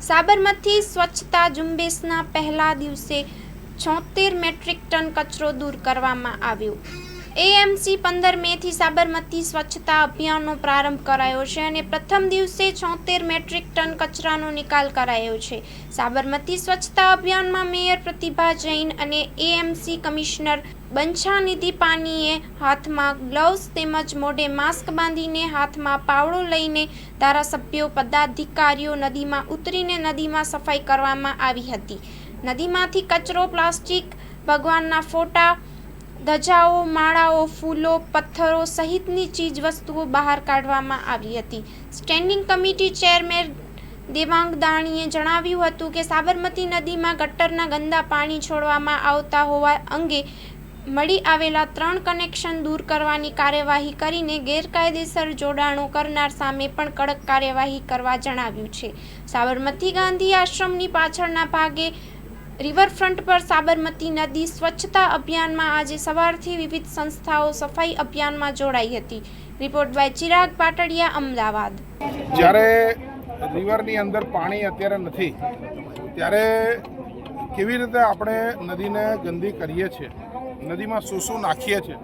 સાબરમતી સ્વચ્છતા ઝુંબેશના પહેલા દિવસે 76 મેટ્રિક ટન કચરો દૂર કરવામાં આવ્યો। એએમસી 15 મેથી સાબરમતી સ્વચ્છતા અભિયાનનો પ્રારંભ કરાયો છે અને પ્રથમ દિવસે 76 મેટ્રિક ટન કચરાનો નિકાલ કરાયો છે। સાબરમતી સ્વચ્છતા અભિયાનમાં મેયર પ્રતિભા જૈન અને એએમસી કમિશનર બંછાનિધિ પાનીએ હાથમાં ગ્લવ્સ તેમજ મોઢે માસ્ક બાંધીને હાથમાં પાવડો લઈને ધારાસભ્યો પદાધિકારીઓ નદીમાં ઉતરીને નદીમાં સફાઈ કરવામાં આવી હતી। નદીમાંથી કચરો, પ્લાસ્ટિક, ભગવાનના ફોટા, ધજાઓ, માળાઓ, ફૂલો, પથ્થરો સહિતની ચીજવસ્તુઓ બહાર કાઢવામાં આવી હતી। સ્ટેન્ડિંગ કમિટી ચેરમેન દેવાંગ દાણીએ જણાવ્યું હતું કે સાબરમતી નદીમાં ગટરના ગંદા પાણી છોડવામાં આવતા હોવા અંગે મળી આવેલા 3 કનેક્શન દૂર કરવાની કાર્યવાહી કરીને ગેરકાયદેસર જોડાણો કરનાર સામે પણ કડક કાર્યવાહી કરવા જણાવ્યું છે। સાબરમતી ગાંધી આશ્રમની પાછળના ભાગે રિવરફ્રન્ટ પર સાબરમતી નદી સ્વચ્છતા અભિયાનમાં આજે સવારથી વિવિધ સંસ્થાઓ સફાઈ અભિયાનમાં જોડાઈ હતી। Report by Chirag Patadia, Ahmedabad. જ્યારે રિવરની અંદર પાણી અત્યારે નથી ત્યારે કેવી રીતે આપણે નદીને ગંદી કરીએ છીએ, નદીમાં શું નાખીએ છીએ,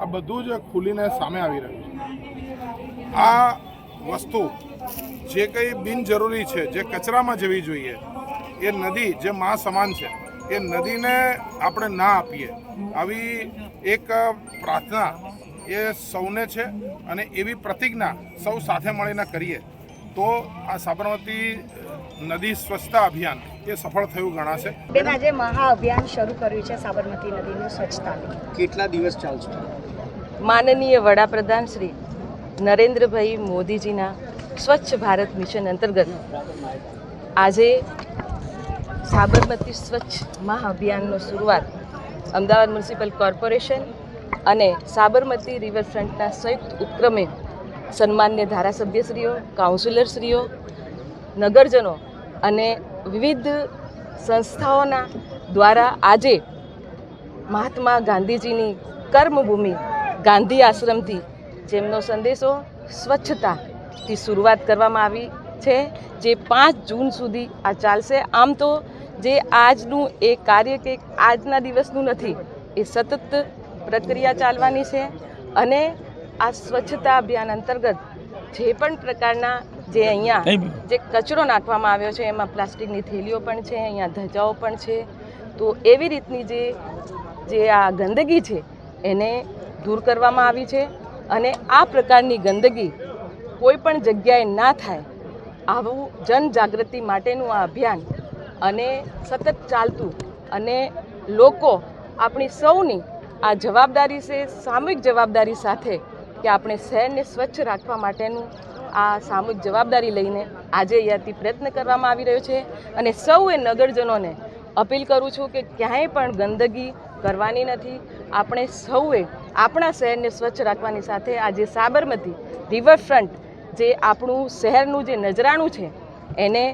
આ બધું જ ખુલીને સામે આવી રહ્યું છે। આ વસ્તુ જે કંઈ બિનજરૂરી છે, જે કચરામાં જવી જોઈએ, એ નદી જે મા સમાન છે, એ નદીને આપણે ના આપીએ, આવી એક પ્રાર્થના એ સૌને છે અને એવી પ્રતિજ્ઞા સૌ સાથે મળીને કરીએ તો આ સાબરમતી નદી સ્વચ્છતા અભિયાન એ સફળ થયું ગણાશે। બેન, આજે મહા અભિયાન શરૂ કર્યું છે સાબરમતી નદીનું સ્વચ્છતાનું, કેટલા દિવસ ચાલશે? માનનીય વડાપ્રધાન શ્રી નરેન્દ્રભાઈ મોદીજીના સ્વચ્છ ભારત મિશન અંતર્ગત આજે સાબરમતી સ્વચ્છ મહાઅભિયાનનો શરૂઆત અમદાવાદ મ્યુનિસિપલ કોર્પોરેશન અને સાબરમતી રિવરફ્રન્ટના સંયુક્ત ઉપક્રમે સન્માન્ય ધારાસભ્યશ્રીઓ, કાઉન્સિલરશ્રીઓ, નગરજનો અને વિવિધ સંસ્થાઓના દ્વારા આજે મહાત્મા ગાંધીજીની કર્મભૂમિ ગાંધી આશ્રમથી જેમનો સંદેશો સ્વચ્છતાથી શરૂઆત કરવામાં આવી છે, જે 5 જૂન સુધી આ ચાલશે। આમ તો જે આજનું એ કાર્ય કે આજના દિવસનું નથી, એ સતત પ્રક્રિયા ચાલવાની છે અને આ સ્વચ્છતા અભિયાન અંતર્ગત જે પણ પ્રકારના જે અહીંયા જે કચરો નાખવામાં આવ્યો છે, એમાં પ્લાસ્ટિકની થેલીઓ પણ છે, અહીંયા ધજાઓ પણ છે, તો એવી રીતની જે આ ગંદકી છે એને દૂર કરવામાં આવી છે અને આ પ્રકારની ગંદકી કોઈ પણ જગ્યાએ ના થાય આવું જનજાગૃતિ માટેનું આ અભિયાન અને સતત ચાલતું અને લોકો આપણી સૌની આ જવાબદારી છે, સામૂહિક જવાબદારી સાથે કે આપણે શહેરને સ્વચ્છ રાખવા માટેનું આ સામૂહિક જવાબદારી લઈને આજે અહીંયાથી પ્રયત્ન કરવામાં આવી રહ્યો છે અને સૌએ નગરજનોને અપીલ કરું છું કે ક્યાંય પણ ગંદકી કરવાની નથી। આપણે સૌએ આપણા શહેરને સ્વચ્છ રાખવાની સાથે આજે સાબરમતી રિવરફ્રન્ટ જે આપણું શહેરનું જે નજરાણું છે એને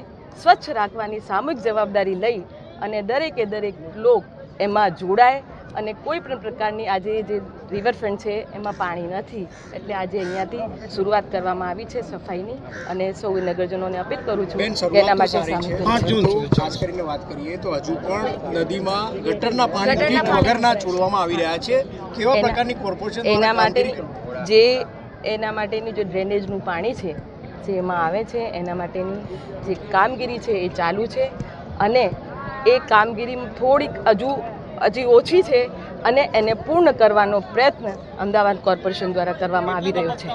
સ્વચ્છ રાખવાની સામૂહિક જવાબદારી લઈ અને દરેકે દરેક લોક એમાં જોડાય અને કોઈ પણ પ્રકારની આજે જે રિવરફ્રન્ટ છે એમાં પાણી નથી, એટલે આજે અહીંયાથી શરૂઆત કરવામાં આવી છે સફાઈની અને સૌ નગરજનોને અપીલ કરું છું કે એના માટે ખાસ કરીને વાત કરીએ તો હજુ પણ નદીમાં ગટરના પાણી વગરના છોડવામાં આવી રહ્યા છે, કેવા પ્રકારની કોર્પોરેશન એના માટેની જે ડ્રેનેજનું પાણી છે જે એમાં આવે છે એના માટેની જે કામગીરી છે એ ચાલુ છે અને એ કામગીરી થોડીક હજી ઓછી છે અને એને પૂર્ણ કરવાનો પ્રયત્ન અમદાવાદ કોર્પોરેશન દ્વારા કરવામાં આવી રહ્યો છે।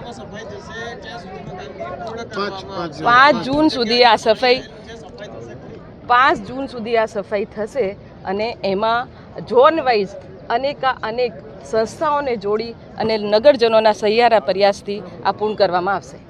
5 જૂન સુધી આ સફાઈ થશે અને એમાં ઝોન વાઇઝ અનેક સંસ્થાઓને જોડી અને નગરજનોના સહિયારા પ્રયાસથી આ પૂર્ણ કરવામાં આવશે।